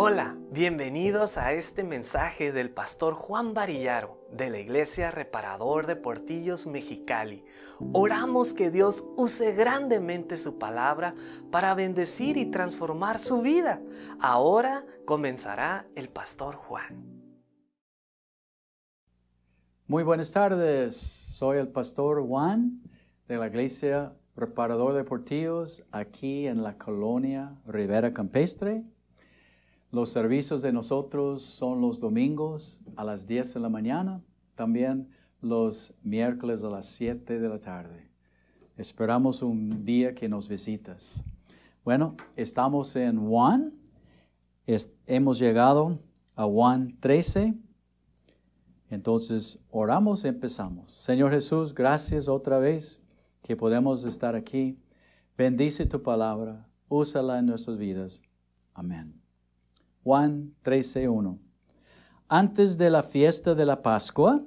Hola, bienvenidos a este mensaje del pastor Juan Varillaro de la Iglesia Reparador de Portillos Mexicali. Oramos que Dios use grandemente su palabra para bendecir y transformar su vida. Ahora comenzará el pastor Juan. Muy buenas tardes, soy el pastor Juan de la Iglesia Reparador de Portillos aquí en la colonia Rivera Campestre. Los servicios de nosotros son los domingos a las 10 de la mañana, también los miércoles a las 7 de la tarde. Esperamos un día que nos visitas. Bueno, estamos en Juan, hemos llegado a Juan 13. Entonces, oramos y empezamos. Señor Jesús, gracias otra vez que podemos estar aquí. Bendice tu palabra, úsala en nuestras vidas. Amén. Juan 13:1. Antes de la fiesta de la Pascua,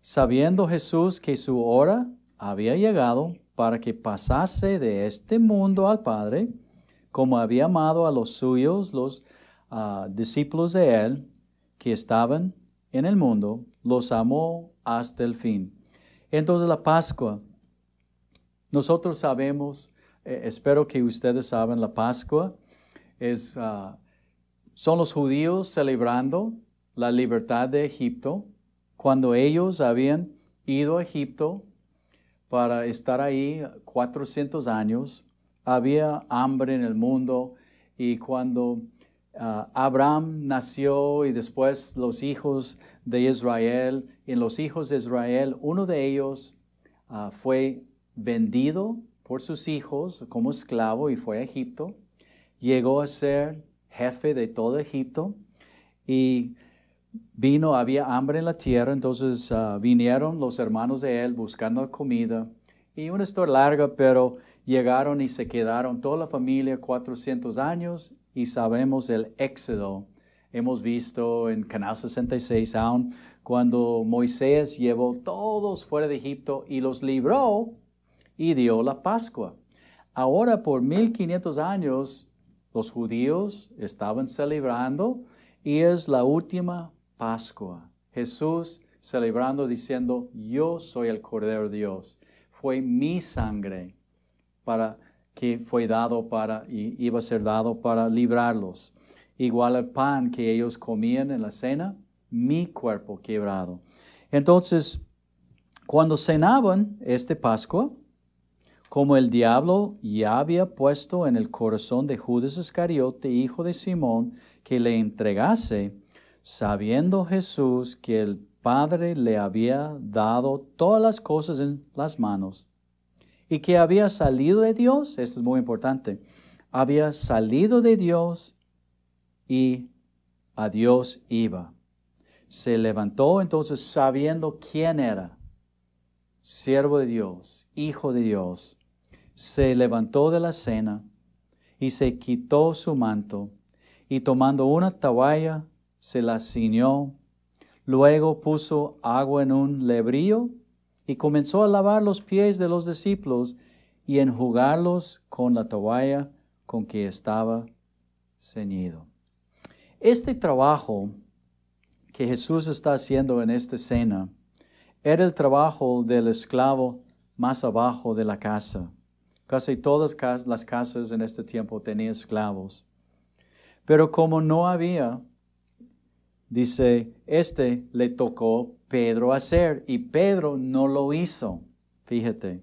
sabiendo Jesús que su hora había llegado para que pasase de este mundo al Padre, como había amado a los suyos, los discípulos de él, que estaban en el mundo, los amó hasta el fin. Entonces la Pascua, nosotros sabemos, espero que ustedes saben, la Pascua son los judíos celebrando la libertad de Egipto, cuando ellos habían ido a Egipto para estar ahí 400 años, había hambre en el mundo y cuando Abraham nació y después los hijos de Israel, en los hijos de Israel, uno de ellos fue vendido por sus hijos como esclavo y fue a Egipto, llegó a ser jefe de todo Egipto y había hambre en la tierra, entonces vinieron los hermanos de él buscando comida y una historia larga, pero llegaron y se quedaron toda la familia 400 años y sabemos el éxodo. Hemos visto en Canal 66 aún cuando Moisés llevó todos fuera de Egipto y los libró y dio la Pascua. Ahora por 1500 años los judíos estaban celebrando y es la última Pascua. Jesús celebrando diciendo, yo soy el Cordero de Dios. Fue mi sangre que fue dado y iba a ser dado para librarlos. Igual el pan que ellos comían en la cena, mi cuerpo quebrado. Entonces, cuando cenaban Pascua, como el diablo ya había puesto en el corazón de Judas Iscariote, hijo de Simón, que le entregase, sabiendo Jesús que el Padre le había dado todas las cosas en las manos, y que había salido de Dios, esto es muy importante, había salido de Dios y a Dios iba. Se levantó entonces sabiendo quién era, siervo de Dios, hijo de Dios. Se levantó de la cena y se quitó su manto y tomando una toalla se la ciñó. Luego puso agua en un lebrillo y comenzó a lavar los pies de los discípulos y enjugarlos con la toalla con que estaba ceñido. Este trabajo que Jesús está haciendo en esta cena era el trabajo del esclavo más abajo de la casa. Casi todas las casas en este tiempo tenían esclavos. Pero como no había, dice, le tocó Pedro hacer y Pedro no lo hizo. Fíjate.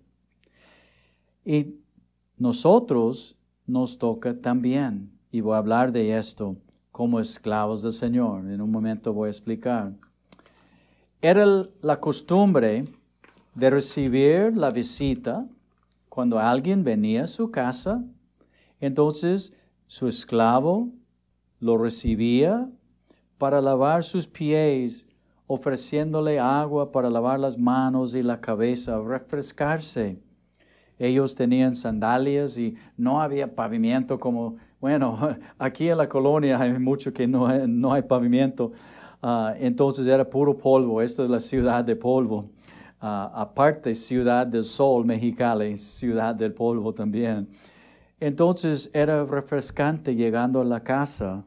Y nosotros nos toca también, y voy a hablar de esto como esclavos del Señor. En un momento voy a explicar. Era la costumbre de recibir la visita cuando alguien venía a su casa. Entonces su esclavo lo recibía para lavar sus pies, ofreciéndole agua para lavar las manos y la cabeza, refrescarse. Ellos tenían sandalias y no había pavimento como, aquí en la colonia hay mucho que no hay pavimento. Entonces era puro polvo. Esta es la ciudad de polvo. Aparte, ciudad del sol, Mexicali, ciudad del polvo también. Entonces era refrescante llegando a la casa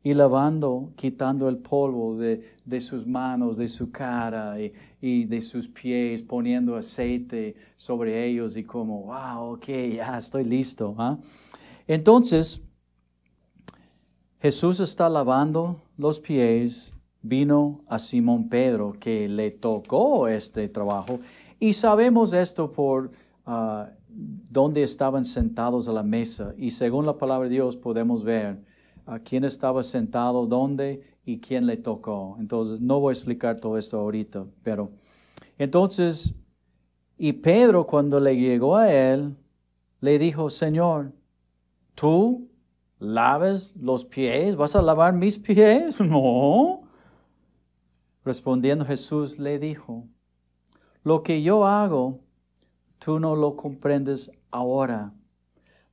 y lavando, quitando el polvo de sus manos, de su cara y de sus pies, poniendo aceite sobre ellos y como, wow, ok, ya estoy listo. ¿Ah? Entonces, Jesús está lavando los pies, vino a Simón Pedro que le tocó este trabajo y sabemos esto por donde estaban sentados a la mesa y según la palabra de Dios podemos ver a quién estaba sentado, dónde y quién le tocó. Entonces, no voy a explicar todo esto ahorita, pero entonces, y Pedro cuando le llegó a él, le dijo, Señor, ¿tú laves los pies? ¿Vas a lavar mis pies? No. Respondiendo Jesús le dijo, lo que yo hago, tú no lo comprendes ahora,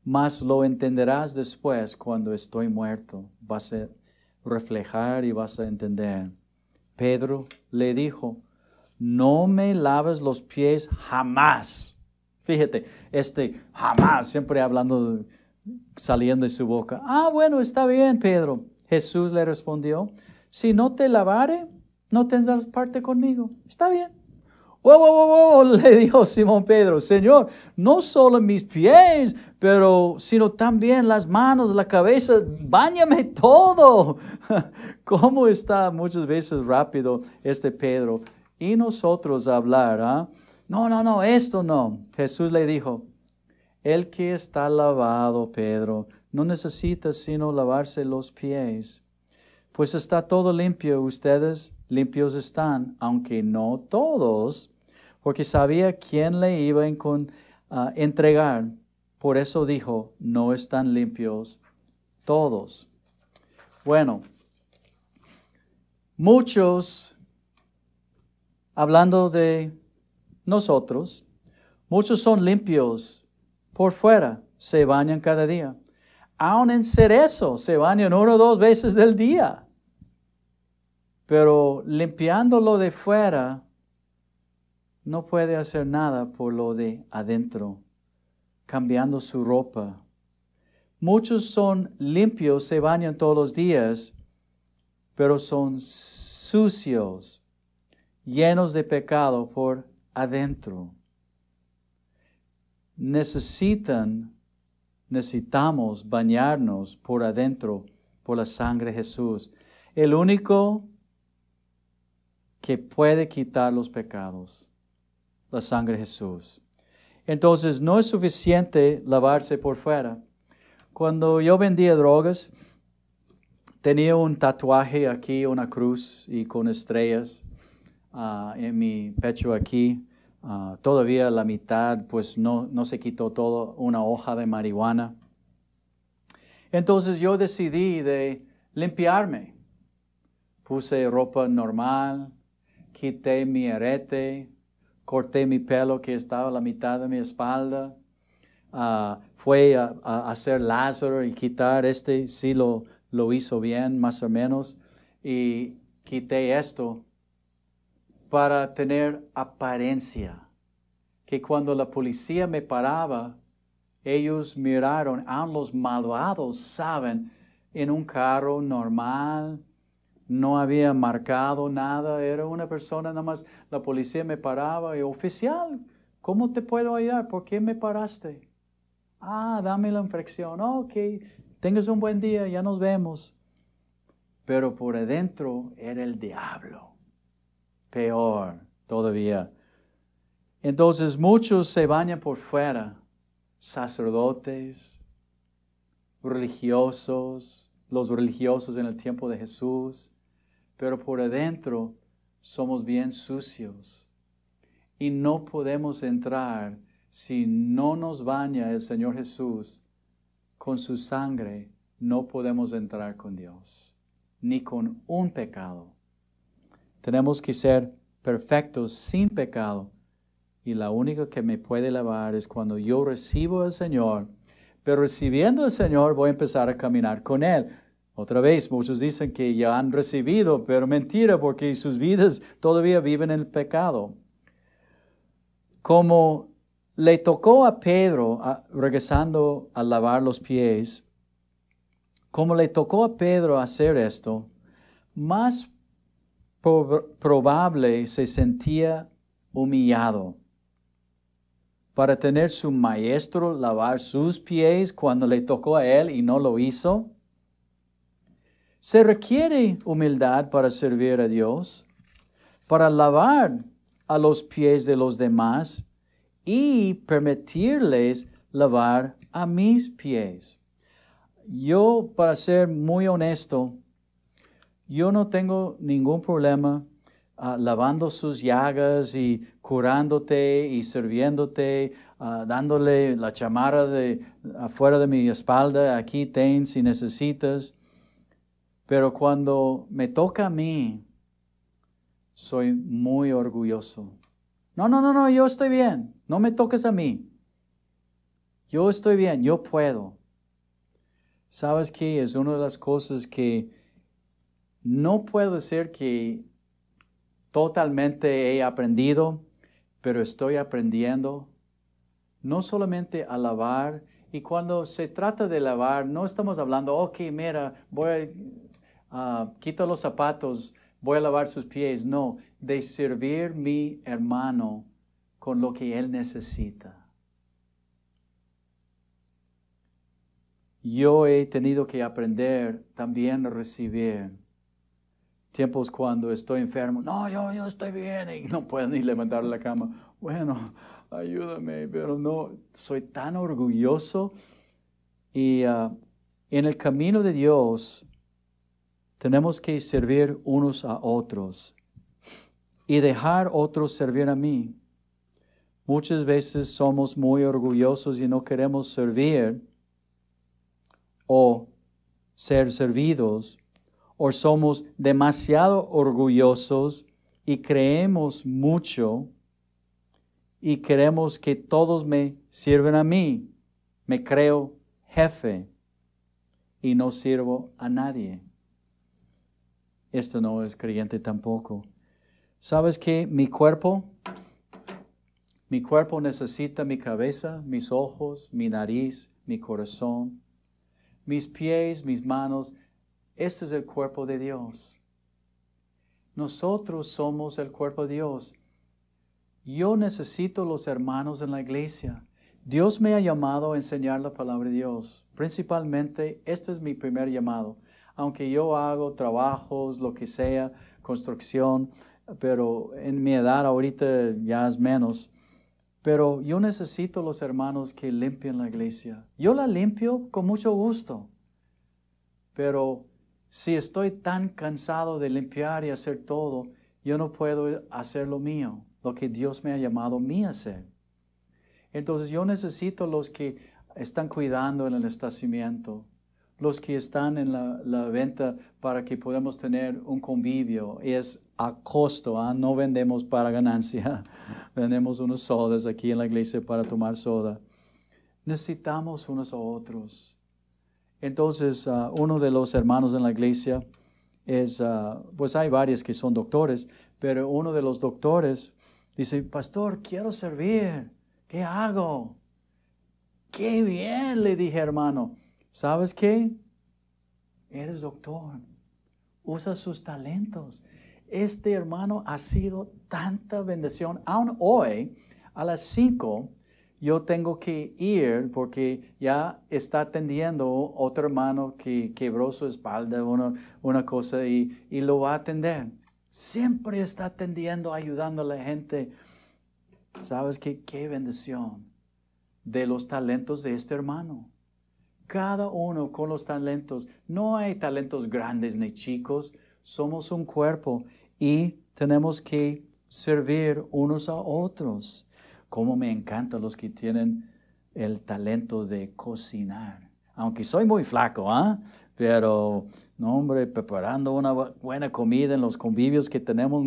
mas lo entenderás después cuando estoy muerto. Vas a reflejar y vas a entender. Pedro le dijo, no me laves los pies jamás. Fíjate, jamás, siempre hablando, saliendo de su boca. Bueno, está bien, Pedro. Jesús le respondió, si no te lavare, no tendrás parte conmigo. Está bien. ¡Wow! Le dijo Simón Pedro, Señor, no solo mis pies, pero sino también las manos, la cabeza, báñame todo. ¿Cómo está muchas veces rápido Pedro? Y nosotros hablar, No, esto no. Jesús le dijo, el que está lavado, Pedro, no necesita sino lavarse los pies. Pues está todo limpio, ustedes limpios están, aunque no todos, porque sabía quién le iba a entregar. Por eso dijo, no están limpios todos. Bueno, muchos, hablando de nosotros, muchos son limpios por fuera, se bañan cada día. Aún en cerezo, se bañan 1 o 2 veces del día. Pero limpiándolo de fuera, no puede hacer nada por lo de adentro, cambiando su ropa. Muchos son limpios, se bañan todos los días, pero son sucios, llenos de pecado por adentro. Necesitamos bañarnos por adentro, por la sangre de Jesús. El único que puede quitar los pecados, la sangre de Jesús. Entonces, no es suficiente lavarse por fuera. Cuando yo vendía drogas, tenía un tatuaje aquí, una cruz y con estrellas en mi pecho aquí. Todavía la mitad, pues no se quitó todo, una hoja de marihuana. Entonces yo decidí de limpiarme. Puse ropa normal, quité mi arete, corté mi pelo que estaba a la mitad de mi espalda. Fue a hacer Lázaro y quitar sí lo hizo bien, más o menos. Y quité esto para tener apariencia. Que cuando la policía me paraba, ellos miraron, aun los malvados saben, en un carro normal, no había marcado nada, era una persona nada más. La policía me paraba y, oficial, ¿cómo te puedo ayudar? ¿Por qué me paraste? Dame la infracción. Ok, tengas un buen día, ya nos vemos. Pero por adentro era el diablo. Peor todavía. Entonces muchos se bañan por fuera, sacerdotes, religiosos, los religiosos en el tiempo de Jesús, pero por adentro somos bien sucios y no podemos entrar si no nos baña el Señor Jesús con su sangre. No podemos entrar con Dios, ni con un pecado. Tenemos que ser perfectos sin pecado. Y la única que me puede lavar es cuando yo recibo al Señor. Pero recibiendo al Señor voy a empezar a caminar con Él. Otra vez, muchos dicen que ya han recibido, pero mentira, porque sus vidas todavía viven en el pecado. Como le tocó a Pedro, regresando a lavar los pies, Como le tocó a Pedro hacer esto, más probable se sentía humillado para tener su maestro lavar sus pies cuando le tocó a él y no lo hizo. Se requiere humildad para servir a Dios, para lavar a los pies de los demás y permitirles lavar a mis pies. Yo, para ser muy honesto, yo no tengo ningún problema lavando sus llagas y curándote y sirviéndote, dándole la chamarra afuera de mi espalda, aquí ten si necesitas. Pero cuando me toca a mí, soy muy orgulloso. No, yo estoy bien. No me toques a mí. Yo estoy bien, yo puedo. ¿Sabes qué? Es una de las cosas que no puedo decir que totalmente he aprendido, pero estoy aprendiendo. No solamente a lavar, y cuando se trata de lavar, no estamos hablando, ok, mira, voy a quito los zapatos, voy a lavar sus pies. No, de servir mi hermano con lo que él necesita. Yo he tenido que aprender también a recibir. Tiempos cuando estoy enfermo, no, yo estoy bien y no puedo ni levantar la cama. Bueno, ayúdame, pero no, soy tan orgulloso. Y en el camino de Dios tenemos que servir unos a otros y dejar otros servir a mí. Muchas veces somos muy orgullosos y no queremos servir o ser servidos, o somos demasiado orgullosos y creemos mucho y queremos que todos me sirvan a mí. Me creo jefe y no sirvo a nadie. Esto no es creyente tampoco. ¿Sabes qué? Mi cuerpo necesita mi cabeza, mis ojos, mi nariz, mi corazón, mis pies, mis manos. Este es el cuerpo de Dios. Nosotros somos el cuerpo de Dios. Yo necesito los hermanos en la iglesia. Dios me ha llamado a enseñar la palabra de Dios. Principalmente, este es mi primer llamado. Aunque yo hago trabajos, lo que sea, construcción, pero en mi edad ahorita ya es menos. Pero yo necesito los hermanos que limpien la iglesia. Yo la limpio con mucho gusto. Pero si estoy tan cansado de limpiar y hacer todo, yo no puedo hacer lo mío, lo que Dios me ha llamado a mí a hacer. Entonces yo necesito los que están cuidando en el establecimiento, los que están en la venta para que podamos tener un convivio. Es a costo, no vendemos para ganancia. Vendemos unos sodas aquí en la iglesia para tomar soda. Necesitamos unos a otros. Entonces, uno de los hermanos en la iglesia es, pues hay varios que son doctores, pero uno de los doctores dice, pastor, quiero servir. ¿Qué hago? ¡Qué bien! Le dije, hermano. ¿Sabes qué? Eres doctor. Usa sus talentos. Este hermano ha sido tanta bendición. Aún hoy, a las 5, yo tengo que ir porque ya está atendiendo otro hermano que quebró su espalda, una cosa, y lo va a atender. Siempre está atendiendo, ayudando a la gente. ¿Sabes qué? Qué bendición de los talentos de este hermano. Cada uno con los talentos. No hay talentos grandes ni chicos. Somos un cuerpo y tenemos que servir unos a otros. Como me encantan los que tienen el talento de cocinar. Aunque soy muy flaco, pero, no hombre, preparando una buena comida en los convivios que tenemos,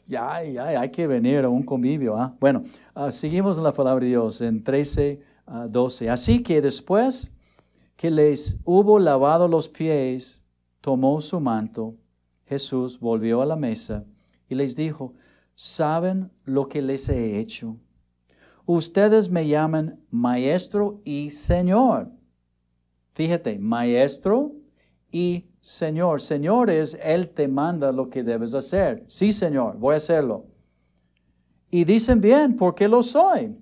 ya hay que venir a un convivio, Bueno, seguimos en la palabra de Dios en 13:12. Así que después que les hubo lavado los pies, tomó su manto, Jesús volvió a la mesa y les dijo, ¿saben lo que les he hecho? Ustedes me llaman Maestro y Señor. Fíjate, maestro y Señor. Señor es, Él te manda lo que debes hacer. Sí, Señor, voy a hacerlo. Y dicen bien, ¿por qué lo soy?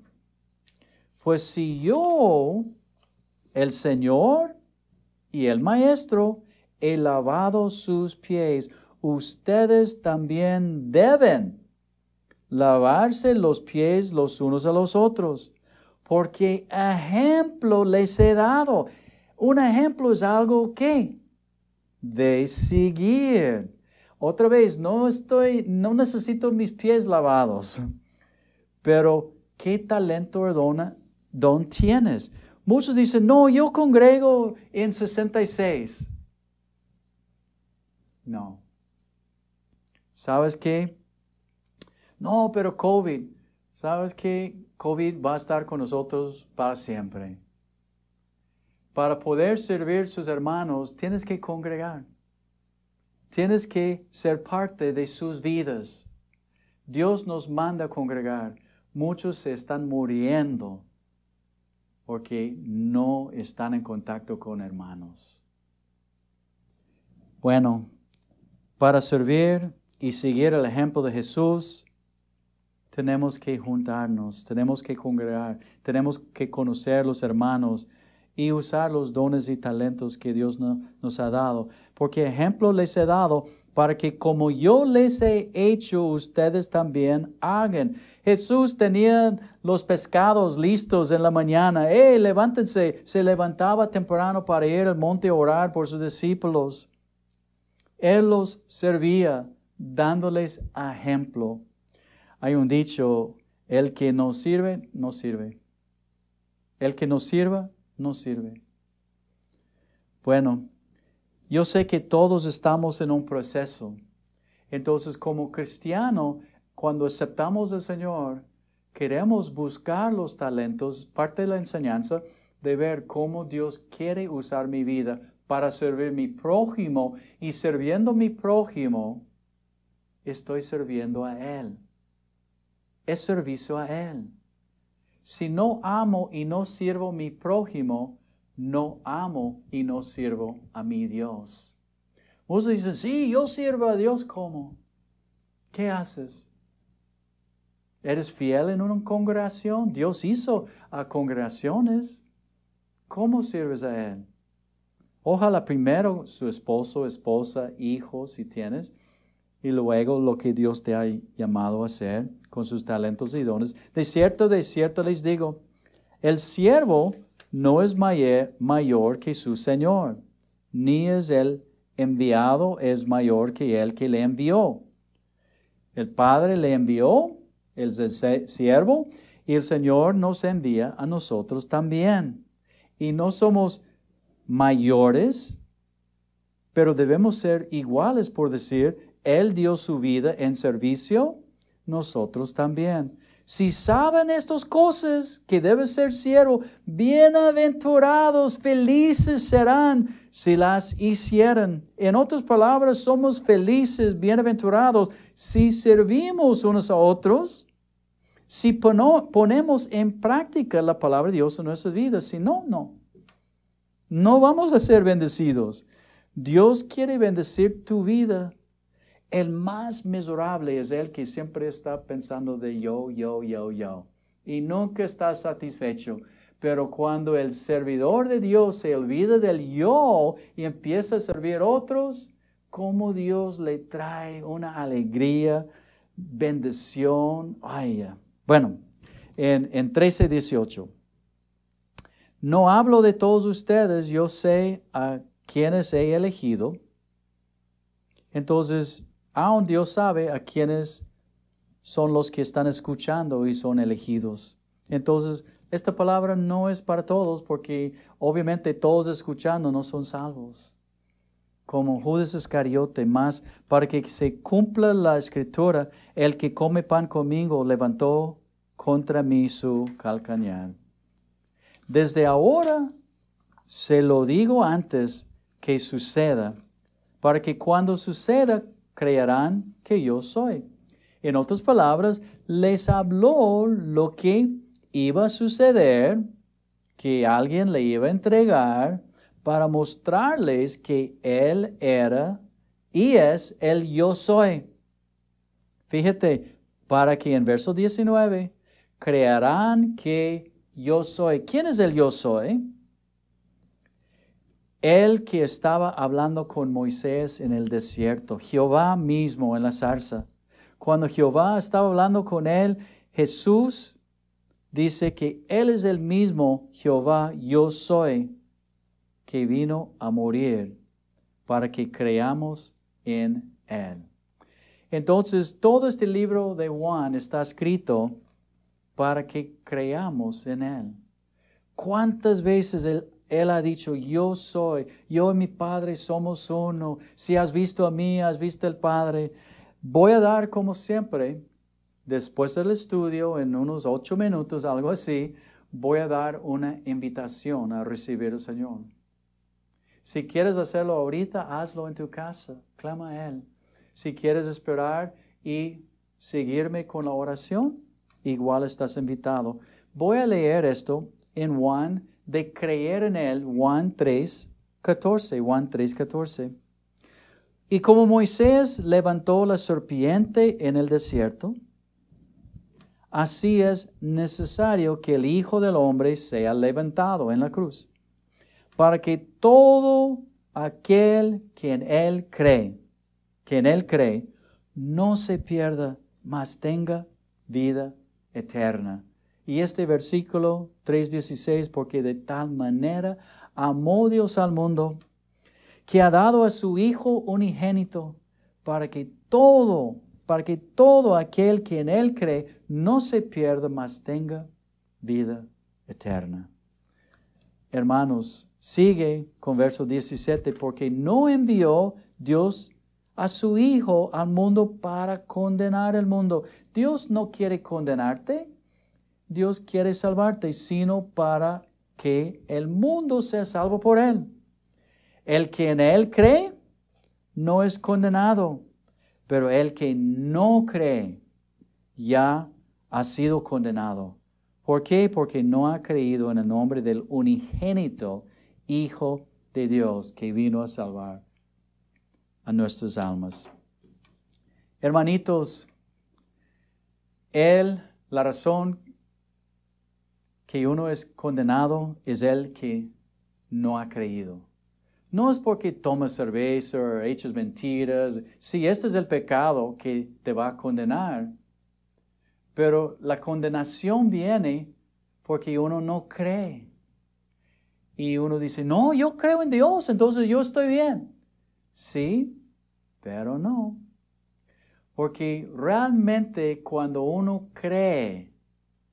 Pues si yo, el Señor y el Maestro, he lavado sus pies, ustedes también deben lavarse los pies los unos a los otros, porque ejemplo les he dado. Un ejemplo es algo que de seguir. Otra vez, no necesito mis pies lavados, pero ¿qué talento o don tienes? Muchos dicen, no, yo congrego en 66. No. ¿Sabes qué? No, pero COVID. ¿Sabes qué? COVID va a estar con nosotros para siempre. Para poder servir a sus hermanos, tienes que congregar. Tienes que ser parte de sus vidas. Dios nos manda a congregar. Muchos se están muriendo porque no están en contacto con hermanos. Bueno, para servir y seguir el ejemplo de Jesús, tenemos que juntarnos, tenemos que congregar, tenemos que conocer los hermanos y usar los dones y talentos que Dios nos ha dado. Porque ejemplo les he dado para que como yo les he hecho, ustedes también hagan. Jesús tenía los pescados listos en la mañana. Levántense. Se levantaba temprano para ir al monte a orar por sus discípulos. Él los servía, dándoles ejemplo. Hay un dicho, el que no sirve, no sirve. El que no sirva, no sirve. Bueno, yo sé que todos estamos en un proceso. Entonces, como cristiano, cuando aceptamos al Señor, queremos buscar los talentos, parte de la enseñanza, de ver cómo Dios quiere usar mi vida para servir a mi prójimo. Y sirviendo a mi prójimo, estoy sirviendo a Él. Es servicio a Él. Si no amo y no sirvo a mi prójimo, no amo y no sirvo a mi Dios. Muchos dicen, sí, yo sirvo a Dios. ¿Cómo? ¿Qué haces? ¿Eres fiel en una congregación? Dios hizo congregaciones. ¿Cómo sirves a Él? Ojalá primero su esposo, esposa, hijos, si tienes, y luego lo que Dios te ha llamado a hacer con sus talentos y dones. De cierto les digo, el siervo no es mayor que su Señor, ni es el enviado es mayor que el que le envió. El Padre le envió, el siervo, y el Señor nos envía a nosotros también. Y no somos mayores, pero debemos ser iguales, por decir, Él dio su vida en servicio, nosotros también. Si saben estas cosas, que debe ser siervo, bienaventurados, felices serán si las hicieran. En otras palabras, somos felices, bienaventurados, si servimos unos a otros, si ponemos en práctica la palabra de Dios en nuestras vidas. Si no, no vamos a ser bendecidos. Dios quiere bendecir tu vida. El más miserable es el que siempre está pensando de yo. Y nunca está satisfecho. Pero cuando el servidor de Dios se olvida del yo y empieza a servir a otros, como Dios le trae una alegría, bendición. Bueno, en 13:18. No hablo de todos ustedes, yo sé a quienes he elegido. Entonces, aún Dios sabe a quienes son los que están escuchando y son elegidos. Entonces, esta palabra no es para todos porque obviamente todos escuchando no son salvos. Como Judas Iscariote, más para que se cumpla la escritura, el que come pan conmigo levantó contra mí su calcañar. Desde ahora se lo digo antes que suceda, para que cuando suceda creerán que yo soy. En otras palabras, les habló lo que iba a suceder, que alguien le iba a entregar para mostrarles que Él era y es el yo soy. Fíjate, para que en verso 19 creerán que yo soy. ¿Quién es el yo soy? El que estaba hablando con Moisés en el desierto, Jehová mismo en la zarza. Cuando Jehová estaba hablando con él, Jesús dice que Él es el mismo Jehová, yo soy, que vino a morir para que creamos en Él. Entonces, todo este libro de Juan está escrito para que creamos en Él. ¿Cuántas veces Él ha dicho, yo soy, yo y mi Padre somos uno. Si has visto a mí, has visto al Padre. Voy a dar, como siempre, después del estudio, en unos 8 minutos, algo así, voy a dar una invitación a recibir al Señor. Si quieres hacerlo ahorita, hazlo en tu casa. Clama a Él. Si quieres esperar y seguirme con la oración, igual estás invitado. Voy a leer esto en Juan, de creer en Él, Juan 3:14, Juan 3:14. Y como Moisés levantó la serpiente en el desierto, así es necesario que el Hijo del Hombre sea levantado en la cruz, para que todo aquel que en Él cree, no se pierda, mas tenga vida eterna. Y este versículo 3:16, porque de tal manera amó Dios al mundo, que ha dado a su Hijo unigénito, para que todo aquel que en Él cree no se pierda, mas tenga vida eterna. Hermanos, sigue con verso 17, porque no envió Dios a su Hijo al mundo para condenar el mundo. Dios no quiere condenarte. Dios quiere salvarte, sino para que el mundo sea salvo por Él. El que en Él cree no es condenado, pero el que no cree ya ha sido condenado. ¿Por qué? Porque no ha creído en el nombre del unigénito Hijo de Dios que vino a salvar a nuestras almas. Hermanitos, la razón que uno es condenado es el que no ha creído. No es porque tomas cerveza o echas mentiras. Sí, este es el pecado que te va a condenar. Pero la condenación viene porque uno no cree. Y uno dice, no, yo creo en Dios, entonces yo estoy bien. Sí, pero no. Porque realmente cuando uno cree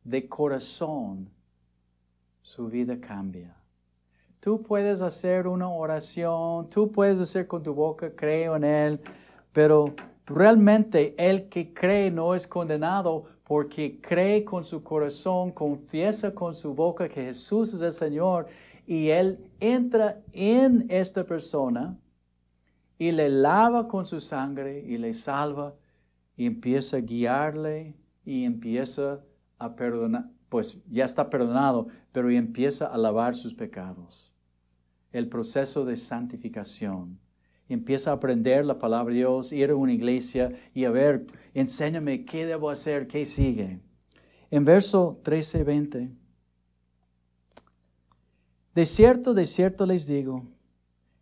de corazón, su vida cambia. Tú puedes hacer una oración, tú puedes decir con tu boca, creo en Él, pero realmente el que cree no es condenado porque cree con su corazón, confiesa con su boca que Jesús es el Señor y Él entra en esta persona y le lava con su sangre y le salva y empieza a guiarle y empieza a perdonar. Pues ya está perdonado, pero empieza a lavar sus pecados. El proceso de santificación. Empieza a aprender la palabra de Dios, ir a una iglesia y a ver, enséñame qué debo hacer, qué sigue. En verso 13-20. De cierto les digo,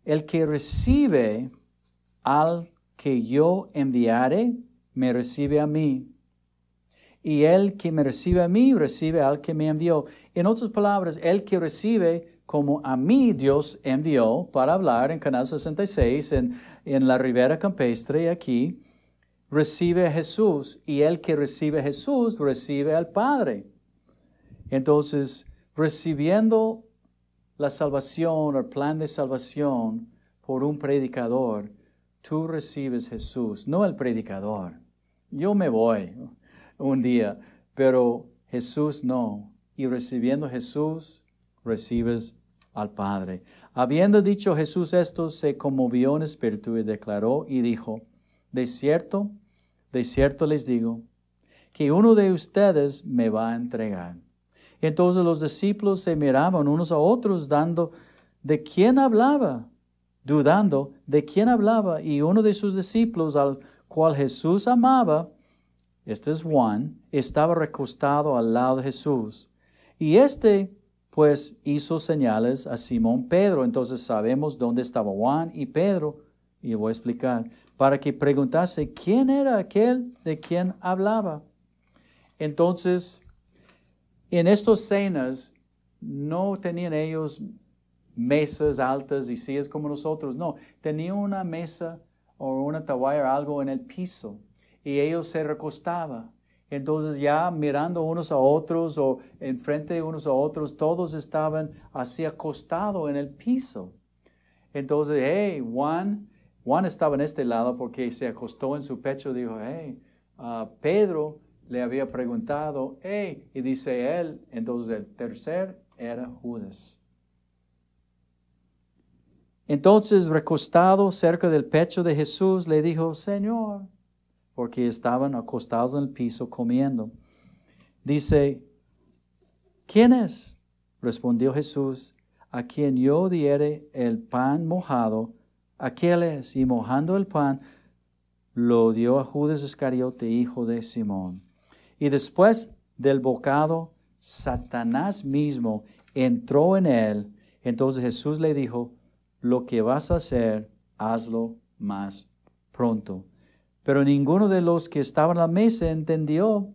el que recibe al que yo enviare, me recibe a mí. Y el que me recibe a mí, recibe al que me envió. En otras palabras, el que recibe como a mí Dios envió para hablar en Canal 66, en la Ribera Campestre, aquí, recibe a Jesús. Y el que recibe a Jesús, recibe al Padre. Entonces, recibiendo la salvación, el plan de salvación por un predicador, tú recibes Jesús, no el predicador. Yo me voy un día, pero Jesús no. Y recibiendo Jesús, recibes al Padre. Habiendo dicho Jesús esto, se conmovió en espíritu y declaró y dijo, de cierto les digo, que uno de ustedes me va a entregar. Entonces los discípulos se miraban unos a otros ¿de quién hablaba? Dudando de quién hablaba, y uno de sus discípulos, al cual Jesús amaba, este es Juan, estaba recostado al lado de Jesús. Y pues hizo señales a Simón Pedro. Entonces sabemos dónde estaba Juan y Pedro, y voy a explicar, para que preguntase quién era aquel de quien hablaba. Entonces, en estas cenas, no tenían ellos mesas altas y sillas como nosotros, no. Tenían una mesa o una toalla, algo en el piso, y ellos se recostaban. Entonces ya mirando unos a otros o enfrente de unos a otros, todos estaban así acostados en el piso. Entonces, Juan estaba en este lado porque se acostó en su pecho, dijo, Pedro le había preguntado, y dice él, entonces el tercer era Judas. Entonces, recostado cerca del pecho de Jesús, le dijo, Señor, porque estaban acostados en el piso comiendo. Dice, ¿quién es? Respondió Jesús, a quien yo diere el pan mojado, aquel es. Y mojando el pan, lo dio a Judas Iscariote, hijo de Simón. Y después del bocado, Satanás mismo entró en él. Entonces Jesús le dijo, lo que vas a hacer, hazlo más pronto. Pero ninguno de los que estaban a la mesa entendió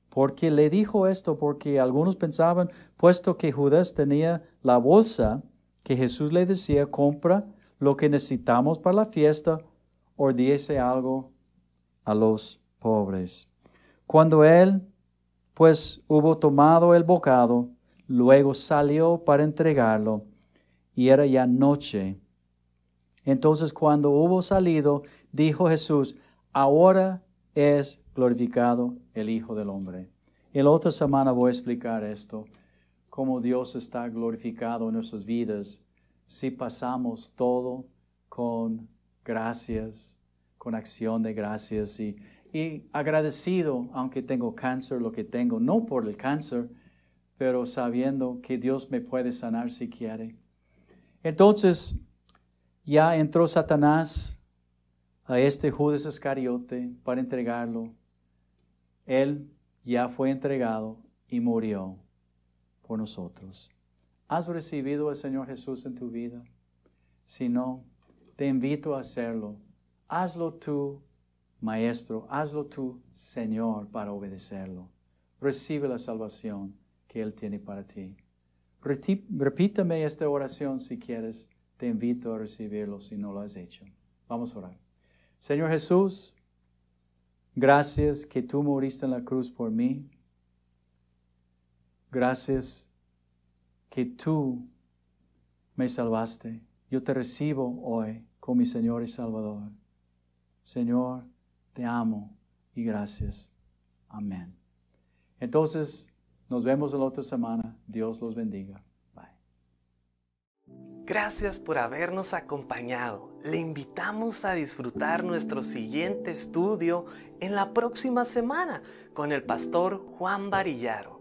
por qué le dijo esto, porque algunos pensaban, puesto que Judas tenía la bolsa, que Jesús le decía, compra lo que necesitamos para la fiesta, o diese algo a los pobres. Cuando él, pues, hubo tomado el bocado, luego salió para entregarlo, y era ya noche. Entonces, cuando hubo salido, dijo Jesús, ahora es glorificado el Hijo del Hombre. En la otra semana voy a explicar esto, cómo Dios está glorificado en nuestras vidas si pasamos todo con gracias, con acción de gracias y agradecido, aunque tengo cáncer, lo que tengo, no por el cáncer, pero sabiendo que Dios me puede sanar si quiere. Entonces, ya entró Satanás a Judas Iscariote para entregarlo. Él ya fue entregado y murió por nosotros. ¿Has recibido al Señor Jesús en tu vida? Si no, te invito a hacerlo. Hazlo tú, Maestro, hazlo tú, Señor, para obedecerlo. Recibe la salvación que Él tiene para ti. Repítame esta oración si quieres. Te invito a recibirlo si no lo has hecho. Vamos a orar. Señor Jesús, gracias que tú moriste en la cruz por mí. Gracias que tú me salvaste. Yo te recibo hoy como mi Señor y Salvador. Señor, te amo y gracias. Amén. Entonces, nos vemos la otra semana. Dios los bendiga. Gracias por habernos acompañado. Le invitamos a disfrutar nuestro siguiente estudio en la próxima semana con el pastor Juan Varillaro.